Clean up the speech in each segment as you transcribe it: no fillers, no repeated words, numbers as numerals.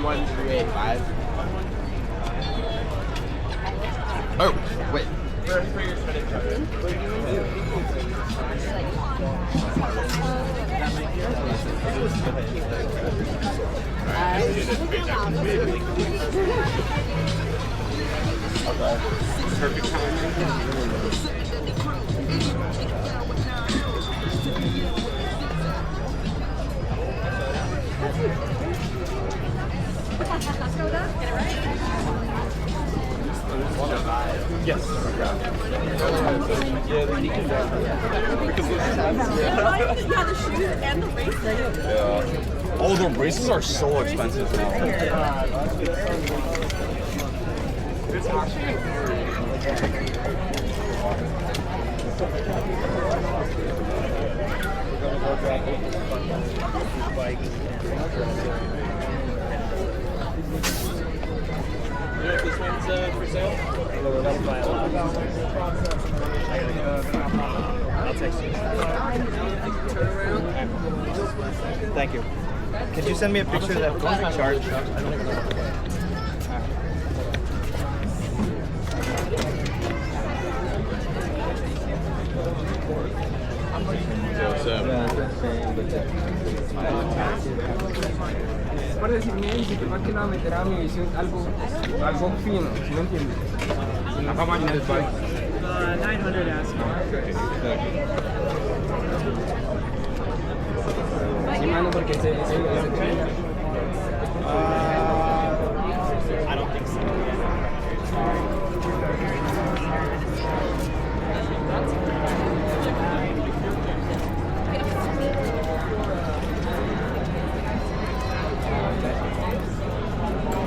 11285. Oh, wait. For your credit card. Okay. Perfect timing. Yes. Yeah, the shoes and the braces. Yeah. Oh, the braces are so expensive now. You know if this one's for sale? I'll text you. Thank you. Could you send me a picture of that phone charge? Para decirme, dice que más que nada meterá a mi visión algo fino, ¿sí me entiendes? How much is this bike? 900 ask. Sí, mano, porque ese I don't think so.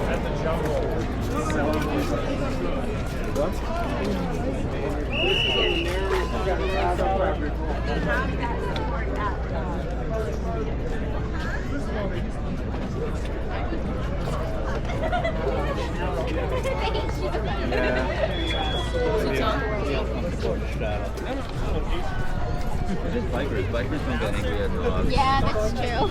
At the Jumble. Just bikers. Bikers don't get angry at dogs. Yeah, that's true.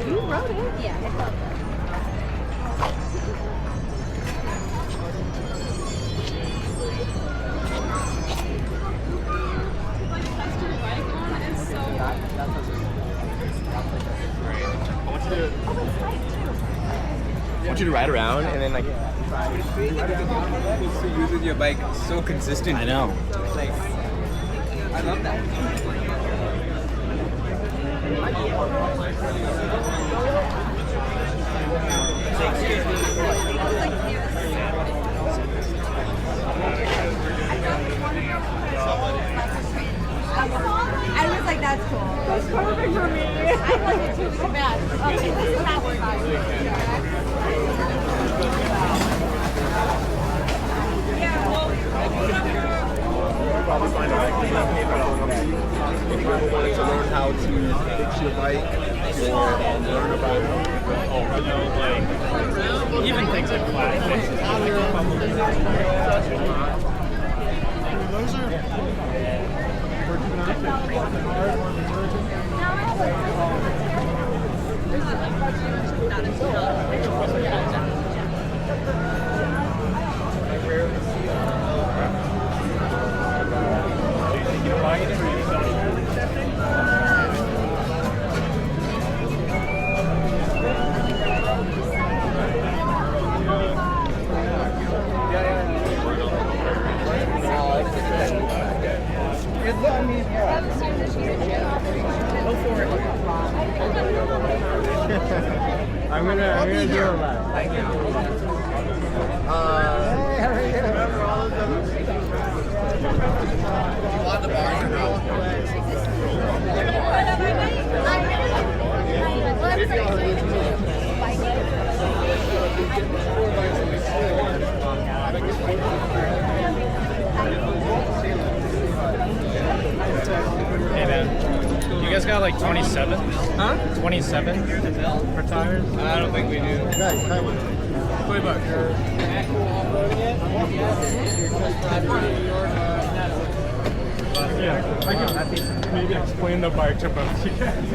You wrote it? Yeah, I thought that. I want you to ride around and then like. using your bike so consistent. I know. Like, I love that. I was like, that's cool. That's perfect for me. I like it too bad. Okay, this is not working. Probably find out if you wanted to learn how to fix your bike or learn about Even things like flat fixes. I'm gonna do a lap. Thank you. Hey, how are you? Want the bar or no? Hey man, you guys got like 27? Huh? 27 for tires? I don't think we do. $20. Yeah, I can maybe explain the bike to both of you guys.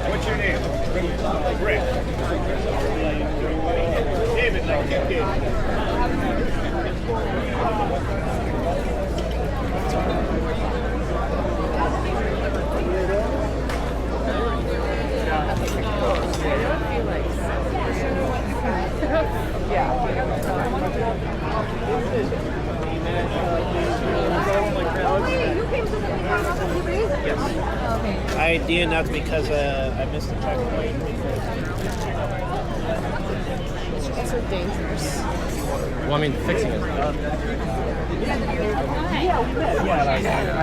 What's your name? Rick. David, like I DNF'd because I missed the checkpoint. It's so dangerous. Well, I mean, fixing it. I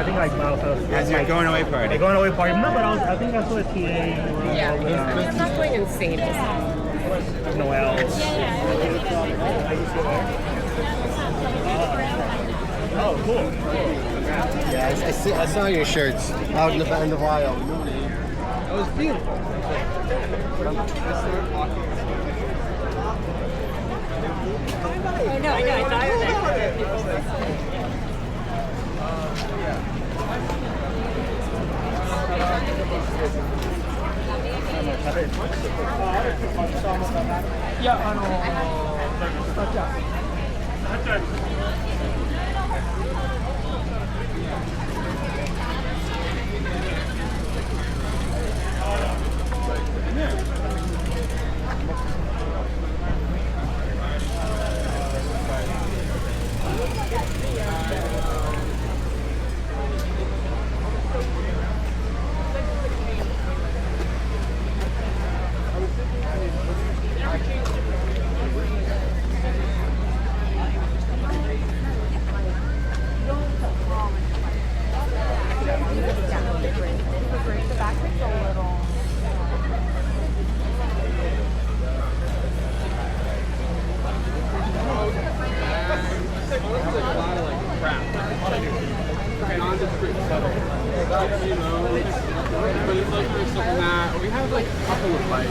think like Malta. As your going away party. They're going away party. No, but I think I saw a TA. Yeah. I'm not going insane. Noel. Oh, cool. Yeah, I saw your shirts out in the wild. It was beautiful. I know, I thought of that. We have like a couple of bikes.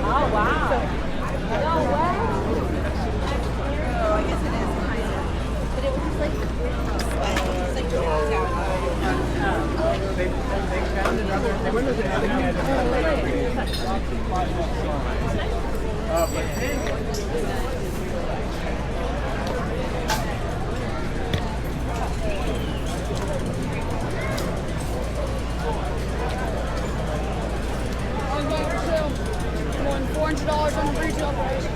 Oh, wow. No way. Oh, I guess it is kind of. But it was like $400 on the retail price.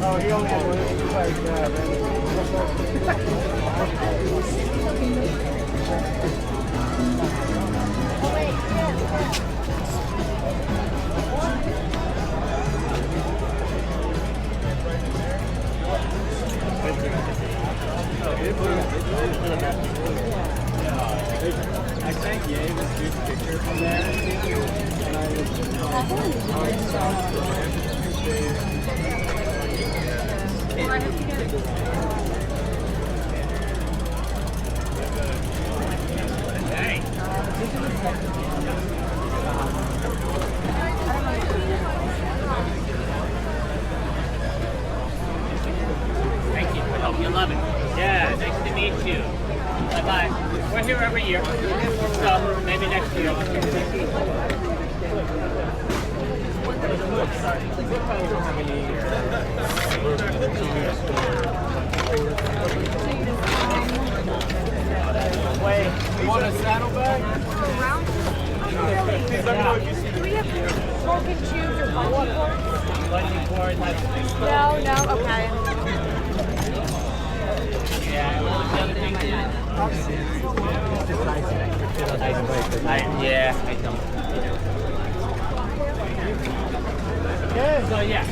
Oh, he only had one like I sent Ye this huge picture from there. And I was Smoking tubes or bungee cords? No, no, okay. Yeah, I don't. So yeah.